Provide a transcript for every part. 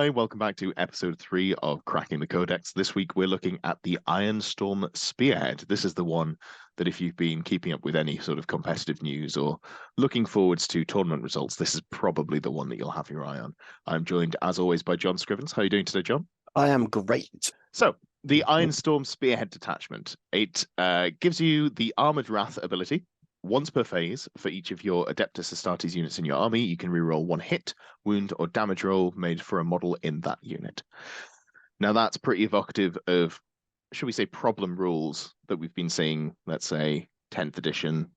Hi, welcome back to episode 3 of Cracking the Codex. This week we're looking at the Ironstorm Spearhead. This is the one that if you've been keeping up with any sort of competitive news or looking forwards to tournament results, this is probably the one that you'll have your eye on. I'm joined, as always, by John Scrivens. How are you doing today, John? I am great. So, the Ironstorm Spearhead Detachment. It gives you the Armored Wrath ability. Once per phase, for each of your Adeptus Astartes units in your army, you can reroll one hit, wound, or damage roll made for a model in that unit. Now, that's pretty evocative of, should we say, problem rules that we've been seeing, let's say, 10th edition,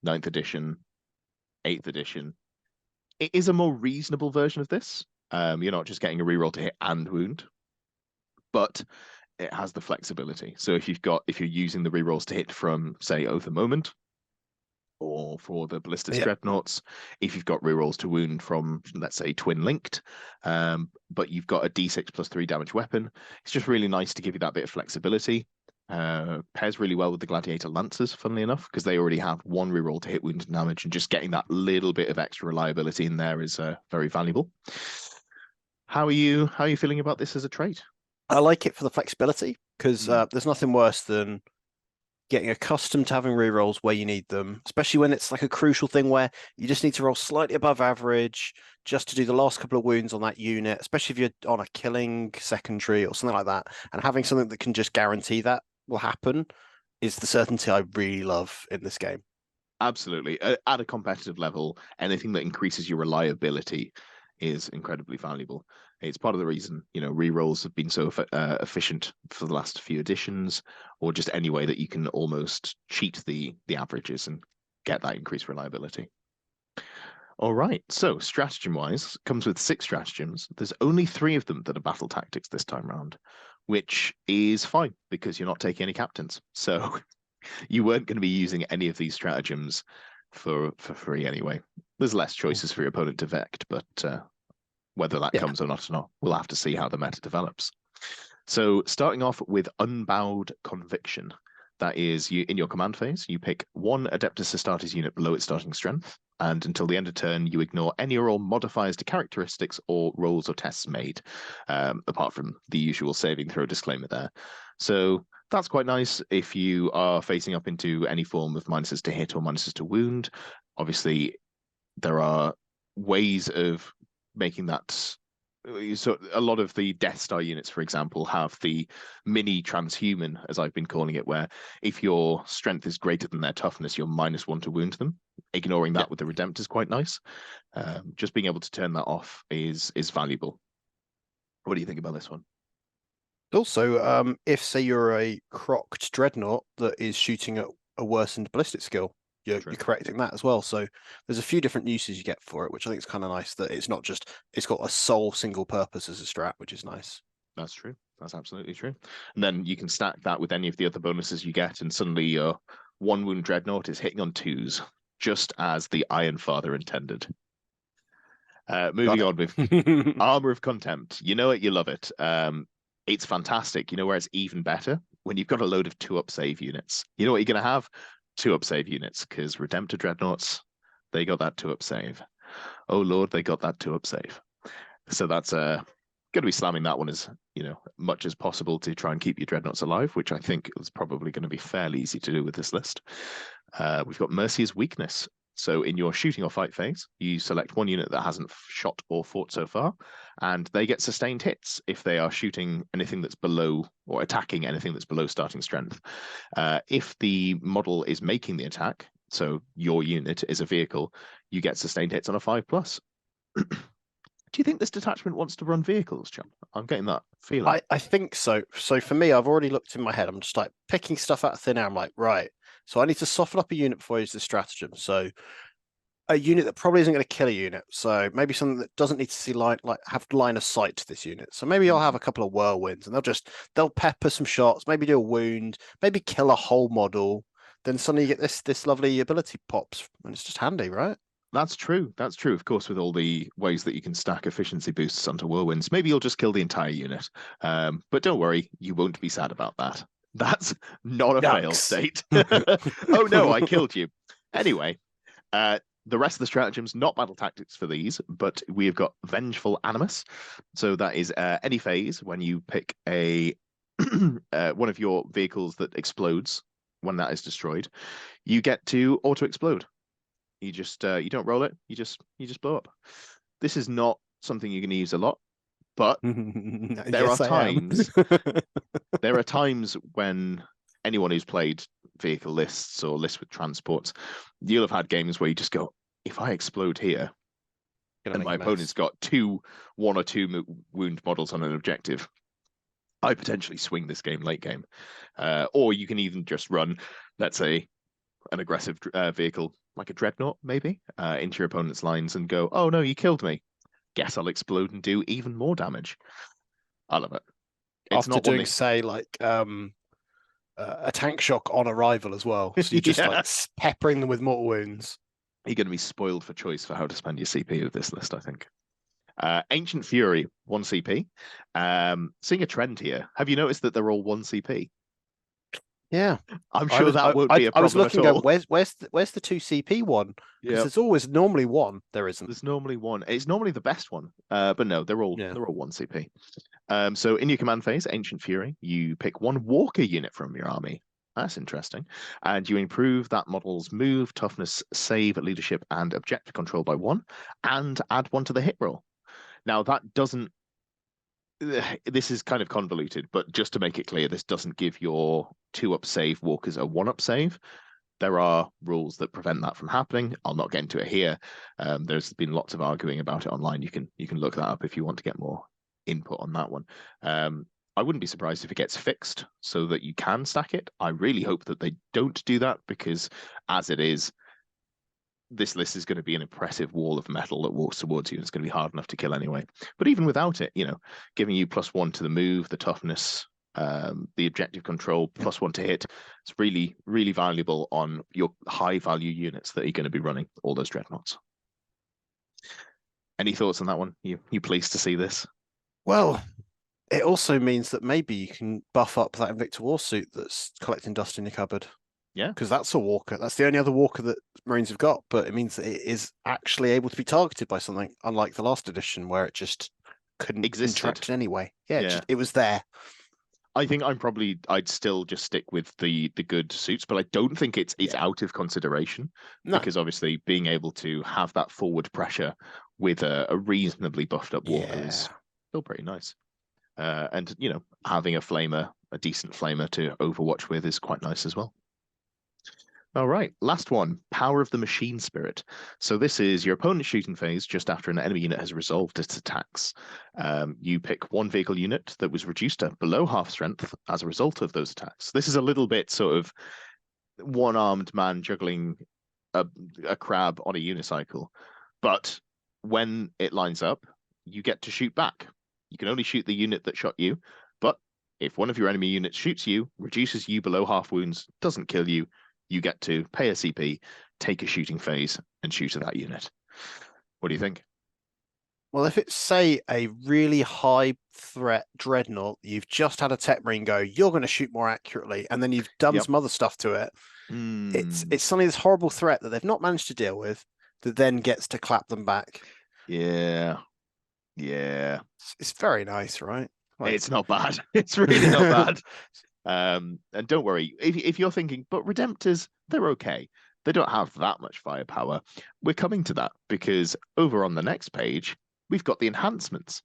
9th edition, 8th edition. It is a more reasonable version of this. You're not just getting a reroll to hit and wound, but it has the flexibility. So if you're using the rerolls to hit from, say, Oath of Moment, or for the Ballistic Dreadnoughts, if you've got rerolls to wound from, let's say, Twin Linked, but you've got a D6 plus 3 damage weapon, it's just really nice to give you that bit of flexibility. Pairs really well with the Gladiator Lancers, funnily enough, because they already have one reroll to hit, wound, and damage, and just getting that little bit of extra reliability in there is very valuable. How are you feeling about this as a trait? I like it for the flexibility, because there's nothing worse than getting accustomed to having rerolls where you need them, especially when it's like a crucial thing where you just need to roll slightly above average just to do the last couple of wounds on that unit, especially if you're on a killing secondary or something like that. And having something that can just guarantee that will happen is the certainty I really love in this game. Absolutely. At a competitive level, anything that increases your reliability is incredibly valuable. It's part of the reason, rerolls have been so efficient for the last few editions, or just any way that you can almost cheat the averages and get that increased reliability. All right, so stratagem-wise, comes with 6 stratagems. There's only 3 of them that are battle tactics this time round, which is fine because you're not taking any captains. So you weren't going to be using any of these stratagems for free anyway. There's less choices for your opponent to vect, but whether that comes or not, we'll have to see how the meta develops. So starting off with Unbowed Conviction. That is, in your command phase, you pick one Adeptus Astartes unit below its starting strength, and until the end of turn, you ignore any or all modifiers to characteristics or rolls or tests made, apart from the usual saving throw disclaimer there. So that's quite nice if you are facing up into any form of minuses to hit or minuses to wound. Obviously, there are ways of making that. So a lot of the Death Star units, for example, have the mini transhuman, as I've been calling it, where if your strength is greater than their toughness, you're -1 to wound them. Ignoring that with the Redempt is quite nice. Just being able to turn that off is valuable. What do you think about this one? Also, if, say, you're a crocked dreadnought that is shooting at a worsened ballistic skill, you're correcting that as well. So there's a few different uses you get for it, which I think is kind of nice that it's not just, it's got a sole single purpose as a strat, which is nice. That's true. That's absolutely true. And then you can stack that with any of the other bonuses you get, and suddenly your 1 wound dreadnought is hitting on 2s, just as the Iron Father intended. Moving on with Armor of Contempt. You know it, you love it. It's fantastic. You know where it's even better? When you've got a load of 2-up save units. You know what you're going to have? 2-up save units, because Redemptor Dreadnoughts, they got that 2-up save. Oh Lord, they got that 2-up save. So that's going to be slamming that one as much as possible to try and keep your Dreadnoughts alive, which I think is probably going to be fairly easy to do with this list. We've got Mercy as Weakness. So in your shooting or fight phase, you select one unit that hasn't shot or fought so far, and they get sustained hits if they are shooting anything that's below or attacking anything that's below starting strength. If the model is making the attack, so your unit is a vehicle, you get sustained hits on a 5+. Do you think this detachment wants to run vehicles, John? I'm getting that feeling. I think so. So for me, I've already looked in my head. I'm just like picking stuff out of thin air. I'm like, right. So I need to soften up a unit before I use the stratagem. So a unit that probably isn't going to kill a unit. So maybe something that doesn't need to see have line of sight to this unit. So maybe I'll have a couple of whirlwinds and they'll pepper some shots, maybe do a wound, maybe kill a whole model. Then suddenly you get this lovely ability pops, and it's just handy, right? That's true. That's true. Of course, with all the ways that you can stack efficiency boosts onto whirlwinds, maybe you'll just kill the entire unit. But don't worry, you won't be sad about that. That's not a fail state. Oh no, I killed you. Anyway, the rest of the stratagems, not battle tactics for these, but we've got Vengeful Animus. So that is any phase when you pick a one of your vehicles that explodes when that is destroyed, you get to auto explode. You just you don't roll it, you just blow up. This is not something you're going to use a lot, but there are times there are times when anyone who's played vehicle lists or lists with transports, you'll have had games where you just go, if I explode here and my opponent's got 1 or 2 wound models on an objective, I potentially swing this game late game. Or you can even just run, let's say, an aggressive vehicle like a dreadnought, maybe, into your opponent's lines and go, oh no, you killed me. Guess I'll explode and do even more damage. I love it. It's after doing, say, like a tank shock on arrival as well. So you're just like peppering them with mortal wounds. You're going to be spoiled for choice for how to spend your CP with this list, I think. Ancient Fury, 1 CP. Seeing a trend here. Have you noticed that they're all 1 CP? Yeah, I'm sure that won't be a problem. I was looking at all. Where's the 2 CP one? Because there's always normally one. There isn't. There's normally one. It's normally the best one. But no, they're all 1 CP. So in your command phase, Ancient Fury, you pick 1 Walker unit from your army. That's interesting. And you improve that model's move, toughness, save, leadership, and objective control by 1, and add 1 to the hit roll. Now that doesn't. This is kind of convoluted, but just to make it clear, this doesn't give your 2-up save walkers a 1-up save. There are rules that prevent that from happening. I'll not get into it here. There's been lots of arguing about it online. You can look that up if you want to get more input on that one. I wouldn't be surprised if it gets fixed so that you can stack it. I really hope that they don't do that, because as it is, this list is going to be an impressive wall of metal that walks towards you. It's going to be hard enough to kill anyway. But even without it, giving you +1 to the move, the toughness, the objective control, +1 to hit, it's really, really valuable on your high value units that you're going to be running, all those dreadnoughts. Any thoughts on that one? You pleased to see this? Well, it also means that maybe you can buff up that Invicta War suit that's collecting dust in your cupboard. Yeah, because that's a walker. That's the only other walker that Marines have got, but it means that it is actually able to be targeted by something, unlike the last edition where it just couldn't interact in any way. Yeah, it was there. I think I'd still just stick with the good suits, but I don't think it's out of consideration, because obviously being able to have that forward pressure with a reasonably buffed up walker is still pretty nice. And having a decent flamer to overwatch with is quite nice as well. All right, last one, Power of the Machine Spirit. So this is your opponent's shooting phase just after an enemy unit has resolved its attacks. You pick 1 vehicle unit that was reduced to below half strength as a result of those attacks. This is a little bit sort of one-armed man juggling a crab on a unicycle. But when it lines up, you get to shoot back. You can only shoot the unit that shot you, but if one of your enemy units shoots you, reduces you below half wounds, doesn't kill you, you get to pay a CP, take a shooting phase, and shoot at that unit. What do you think? Well, if it's, say, a really high threat dreadnought, you've just had a tech marine go, you're going to shoot more accurately, and then you've done some other stuff to it. It's suddenly this horrible threat that they've not managed to deal with that then gets to clap them back. Yeah. It's very nice, right? It's not bad. It's really not bad. And don't worry, if you're thinking, but Redemptors, they're okay. They don't have that much firepower. We're coming to that, because over on the next page, we've got the enhancements.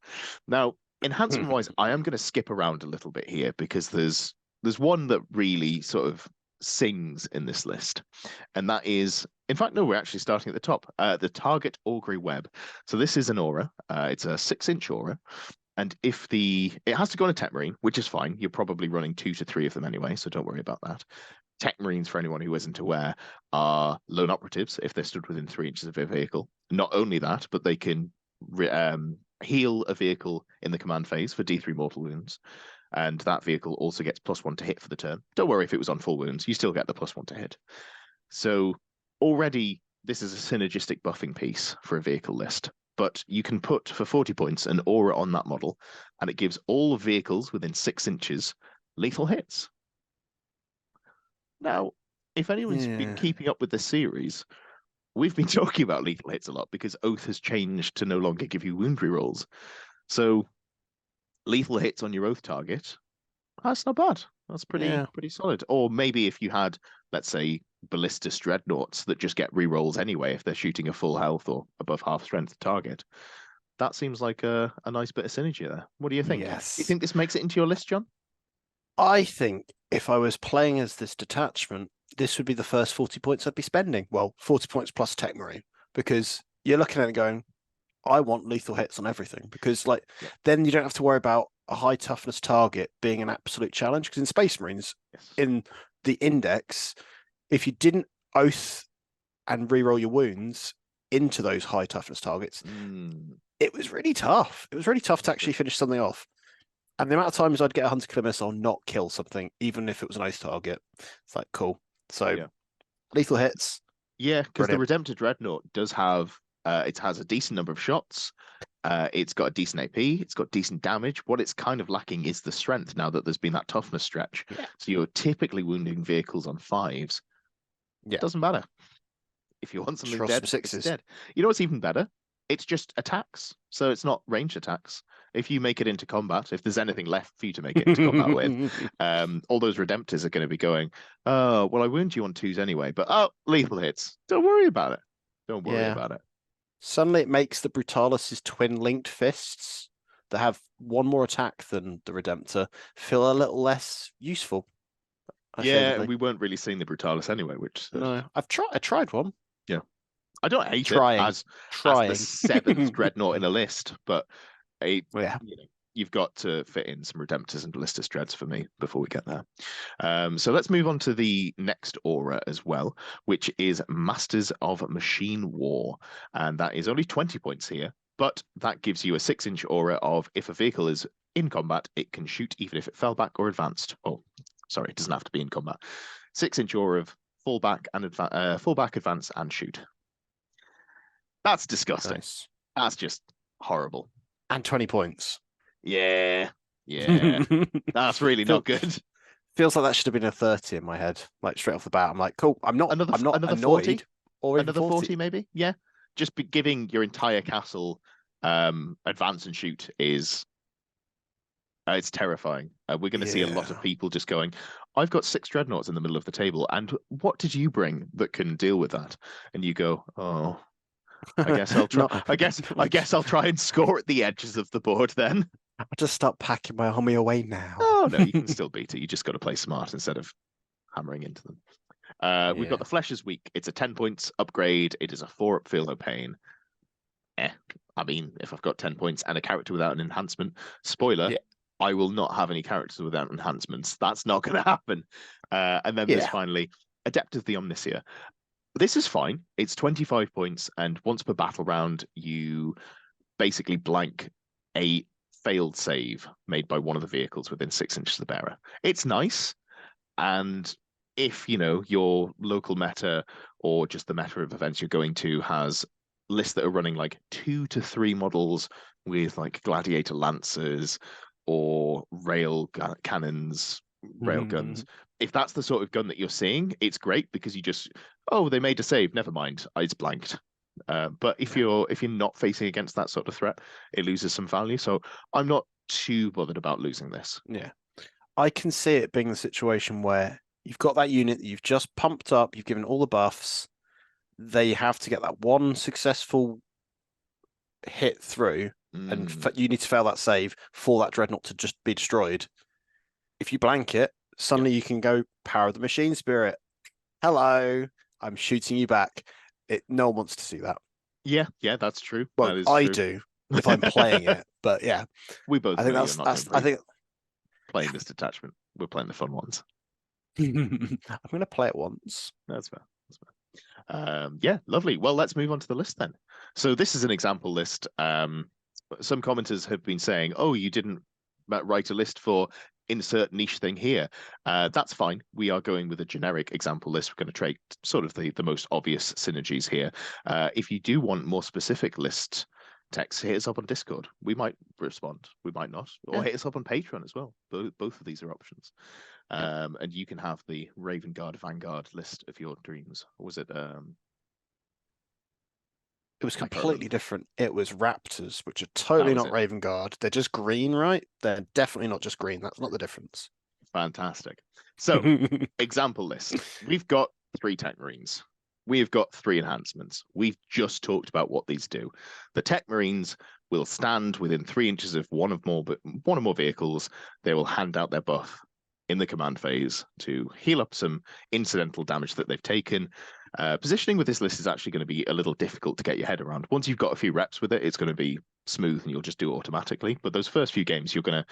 Now, enhancement-wise, I am going to skip around a little bit here, because there's one that really sort of sings in this list. And that is, in fact, no, we're actually starting at the top. The Target Augury Web. So this is an aura. It's a 6-inch aura. And if it has to go on a tech marine, which is fine. You're probably running 2 to 3 of them anyway, so don't worry about that. Tech marines, for anyone who isn't aware, are lone operatives if they're stood within 3 inches of a vehicle. Not only that, but they can heal a vehicle in the command phase for D3 mortal wounds. And that vehicle also gets +1 to hit for the turn. Don't worry if it was on full wounds, you still get the +1 to hit. So already this is a synergistic buffing piece for a vehicle list. But you can put, for 40 points, an aura on that model, and it gives all vehicles within 6 inches lethal hits. Now, if anyone's been keeping up with the series, we've been talking about lethal hits a lot because Oath has changed to no longer give you wound rerolls. So lethal hits on your Oath target, that's not bad. That's Yeah. pretty solid. Or maybe if you had, let's say, ballistas dreadnoughts that just get rerolls anyway if they're shooting a full health or above half strength target. That seems like a nice bit of synergy there. What do you think? Do you Yes. think this makes it into your list, John? I think if I was playing as this detachment, this would be the first 40 points I'd be spending. Well, 40 points plus Tech Marine, because you're looking at it going, I want lethal hits on everything. Because then you don't have to worry about a high toughness target being an absolute challenge. Because in Space Marines, Yes. in the index, if you didn't oath and reroll your wounds into those high toughness targets, it was really tough. It was really tough to actually finish something off. And the amount of times I'd get a Hunter Killer Missile not kill something, even if it was an oath target, it's like, cool. So lethal hits. Yeah, because the Brilliant. Redemptor Dreadnought does have, it has a decent number of shots. It's got a decent AP. It's got decent damage. What it's kind of lacking is the strength now that there's been that toughness stretch. Yeah. So you're typically wounding vehicles on 5s. Yeah. Doesn't matter. If you want something Roll dead, some it's 6s. dead. You know what's even better? It's just attacks. So it's not ranged attacks. If you make it into combat, if there's anything left for you to make it into combat with, all those Redemptors are going to be going, oh, well, I wound you on 2s anyway, but lethal hits. Don't worry about it. Don't worry about it. Suddenly it makes the Brutalis' twin linked fists that have one more attack than the Redemptor feel a little less useful. And we weren't really seeing the Brutalis anyway, which no, I tried one. Yeah, I don't hate Trying. it as the 7th dreadnought in a list, but you've got to fit in some Redemptors and Ballistas Dreads for me before we get there. So let's move on to the next aura as well, which is Masters of Machine War. And that is only 20 points here, but that gives you a 6-inch aura of if a vehicle is in combat, it can shoot even if it fell back or advanced. Oh, sorry, it doesn't have to be in combat. 6-inch aura of fall back, advance, and shoot. That's disgusting. Nice. That's just horrible. And 20 points. Yeah. That's really not good. Feels like that should have been a 30 in my head, like straight off the bat. I'm like, cool. I'm not another annoyed 40 or another 40 maybe. Yeah, just giving your entire castle advance and shoot is it's terrifying. We're going to see a lot of people just going, I've got 6 dreadnoughts in the middle of the table, and what did you bring that can deal with that? And you go, oh, I guess I'll try. I guess I'll try and score at the edges of the board then. I'll just start packing my army away now. Oh no, you can still beat it. You just got to play smart instead of hammering into them. We've got the Flesh is weak. It's a 10 points upgrade. It is a 4-up Feel No Pain. I mean, if I've got 10 points and a character without an enhancement, spoiler, I will not have any characters without enhancements. That's not going to happen. And then there's finally Adept of the Omnisia. This is fine. It's 25 points, and once per battle round, you basically blank a failed save made by one of the vehicles within 6 inches of the bearer. It's nice, and if your local meta or just the meta of events you're going to has lists that are running like 2 to 3 models with like gladiator lancers or rail cannons, rail guns. If that's the sort of gun that you're seeing, it's great because you just, they made a save, never mind, it's blanked. But if you're not facing against that sort of threat, it loses some value. So I'm not too bothered about losing this. Yeah, I can see it being the situation where you've got that unit that you've just pumped up, you've given all the buffs, they have to get that one successful hit through, and you need to fail that save for that dreadnought to just be destroyed. If you blank it, suddenly you can go Power of the Machine Spirit. Hello, I'm shooting you back. No one wants to see that. Yeah, that's true. Well, I do if I'm playing it, but yeah, we both. I think that's. I think playing this detachment, we're playing the fun ones. I'm going to play it once. That's fair. Yeah, lovely. Well, let's move on to the list then. So this is an example list. Some commenters have been saying, "Oh, you didn't write a list for insert niche thing here." That's fine. We are going with a generic example list. We're going to trade sort of the most obvious synergies here. If you do want more specific list text, hit us up on Discord. We might respond. We might not. Or hit us up on Patreon as well. Both of these are options. And you can have the Raven Guard Vanguard list of your dreams. Or was it It was I can't remember. completely different. It was Raptors, which are That totally was not it. Raven Guard. They're just green, right? They're definitely not just green. That's not the difference. Fantastic. So, example list. We've got 3 Tech Marines. We've got 3 enhancements. We've just talked about what these do. The Tech Marines will stand within 3 inches of one or more vehicles. They will hand out their buff in the command phase to heal up some incidental damage that they've taken. Positioning with this list is actually going to be a little difficult to get your head around. Once you've got a few reps with it, it's going to be smooth and you'll just do it automatically. But those first few games, you're going to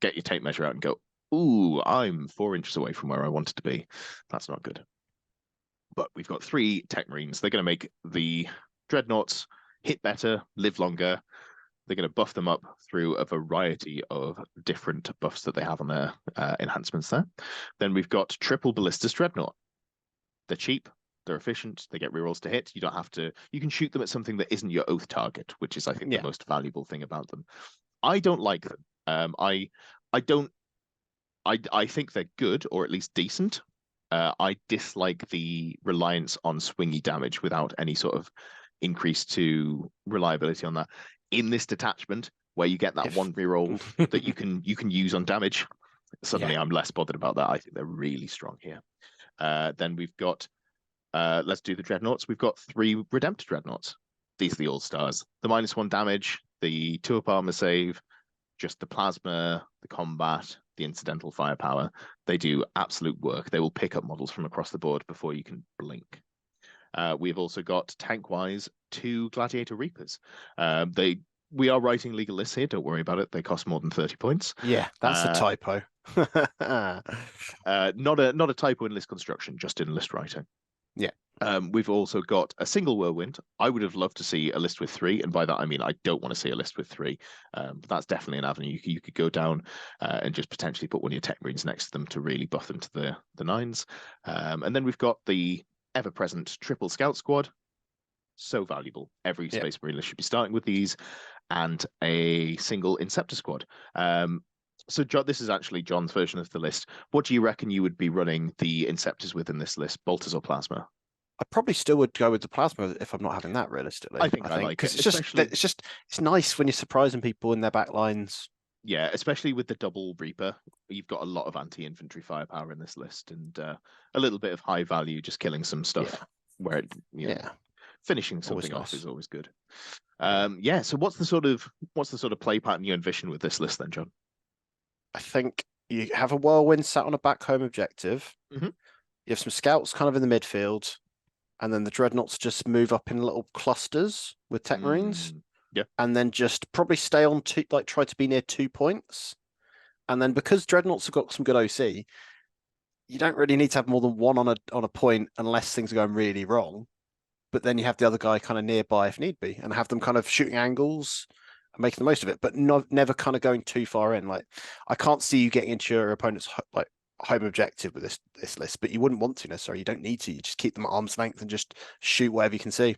get your tape measure out and go, ooh, I'm 4 inches away from where I wanted to be. That's not good. But we've got 3 Tech Marines. They're going to make the Dreadnoughts hit better, live longer. They're going to buff them up through a variety of different buffs that they have on their enhancements there. Then we've got Triple Ballistas Dreadnought. They're cheap, they're efficient, they get rerolls to hit. You don't have to, you can shoot them at something that isn't your oath target, which is, I think, the most valuable thing about them. I don't like them. I think they're good, or at least decent. I dislike the reliance on swingy damage without any sort of increase to reliability on that. In this detachment, where you get that one reroll that you can use on damage, suddenly I'm less bothered about that. I think they're really strong here. Then we've got, let's do the Dreadnoughts. We've got 3 Redemptor Dreadnoughts. These are the all-stars. The -1 damage, the 2-up armor save, just the plasma, the combat, the incidental firepower. They do absolute work. They will pick up models from across the board before you can blink. We've also got tank-wise 2 Gladiator Reapers. We are writing legal lists here. Don't worry about it. They cost more than 30 points. Yeah, that's a typo. Not a typo in list construction, just in list writing. Yeah. We've also got a single whirlwind. I would have loved to see a list with 3, and by that I mean I don't want to see a list with 3. But that's definitely an avenue you could go down and just potentially put one of your Tech Marines next to them to really buff them to the 9s. And then we've got the ever-present Triple Scout Squad. So valuable. Every Space Marine list should be starting with these, and a single Inceptor Squad. So John, this is actually John's version of the list. What do you reckon you would be running the Inceptors with in this list, Bolters or Plasma? I probably still would go with the Plasma if I'm not having that realistically. I think like it. It's nice when you're surprising people in their back lines. Yeah, especially with the double Reaper, you've got a lot of anti-infantry firepower in this list, and a little bit of high value, just killing some stuff where finishing something off is always good. So what's the sort of play pattern you envision with this list then, John? I think you have a whirlwind sat on a back home objective. Mm-hmm. You have some scouts kind of in the midfield, and then the Dreadnoughts just move up in little clusters with Tech Marines. Yeah. And then just probably stay on try to be near 2 points. And then because Dreadnoughts have got some good OC, you don't really need to have more than one on a point unless things are going really wrong. But then you have the other guy kind of nearby if need be, and have them kind of shooting angles and making the most of it, but never kind of going too far in. Like, I can't see you getting into your opponent's home objective with this list, but you wouldn't want to necessarily. You don't need to. You just keep them at arm's length and just shoot whatever you can see.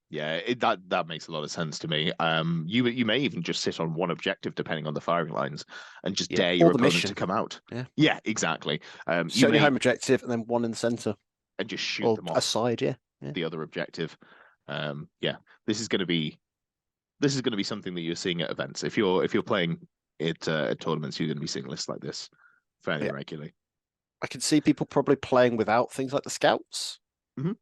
Yeah, that makes a lot of sense to me. You may even just sit on one objective depending on the firing lines, and just dare your opponent to come out. Yeah, exactly. Shoot your home objective and then one in the center, and just shoot them off aside. The other objective. This is going to be something that you're seeing at events. If you're playing it at tournaments, you're going to be seeing lists like this fairly regularly. I can see people probably playing without things like the scouts. Mm-hmm.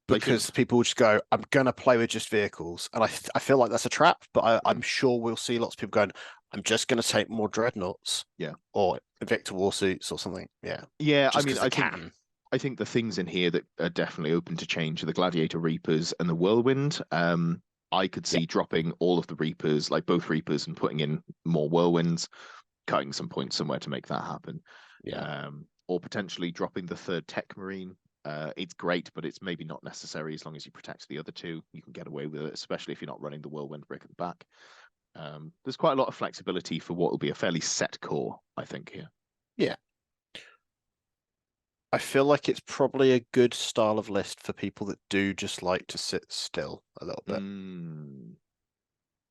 Because people just go, I'm going to play with just vehicles. And I feel like that's a trap, but I'm sure we'll see lots of people going, I'm just going to take more Dreadnoughts. Yeah. Or Invicta Warsuits or something. Yeah. Yeah, I mean, I think the things in here that are definitely open to change are the Gladiator Reapers and the Whirlwind. I could see dropping all of the Reapers, like both Reapers, and putting in more Whirlwinds, cutting some points somewhere to make that happen. Yeah. Or potentially dropping the 3rd Tech Marine. It's great, but it's maybe not necessary as long as you protect the other 2. You can get away with it, especially if you're not running the Whirlwind brick at the back. There's quite a lot of flexibility for what will be a fairly set core, I think, here. Yeah. I feel like it's probably a good style of list for people that do just like to sit still a little bit.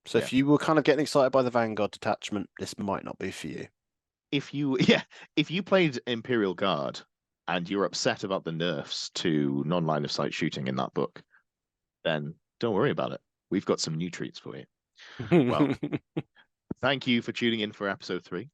So if you were kind of getting excited by the Vanguard detachment, this might not be for you. If you played Imperial Guard and you're upset about the nerfs to non-line of sight shooting in that book, then Don't worry about it. We've got some new treats for you. Well, thank you for tuning in for episode 3.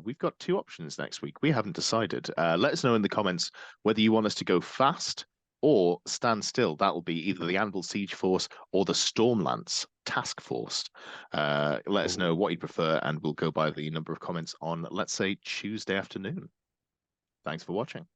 We've got 2 options next week. We haven't decided. Let us know in the comments whether you want us to go fast or stand still. That will be either the Anvil Siege Force or the Stormlance Task Force. Let us know what you prefer, and we'll go by the number of comments on, let's say, Tuesday afternoon. Thanks for watching.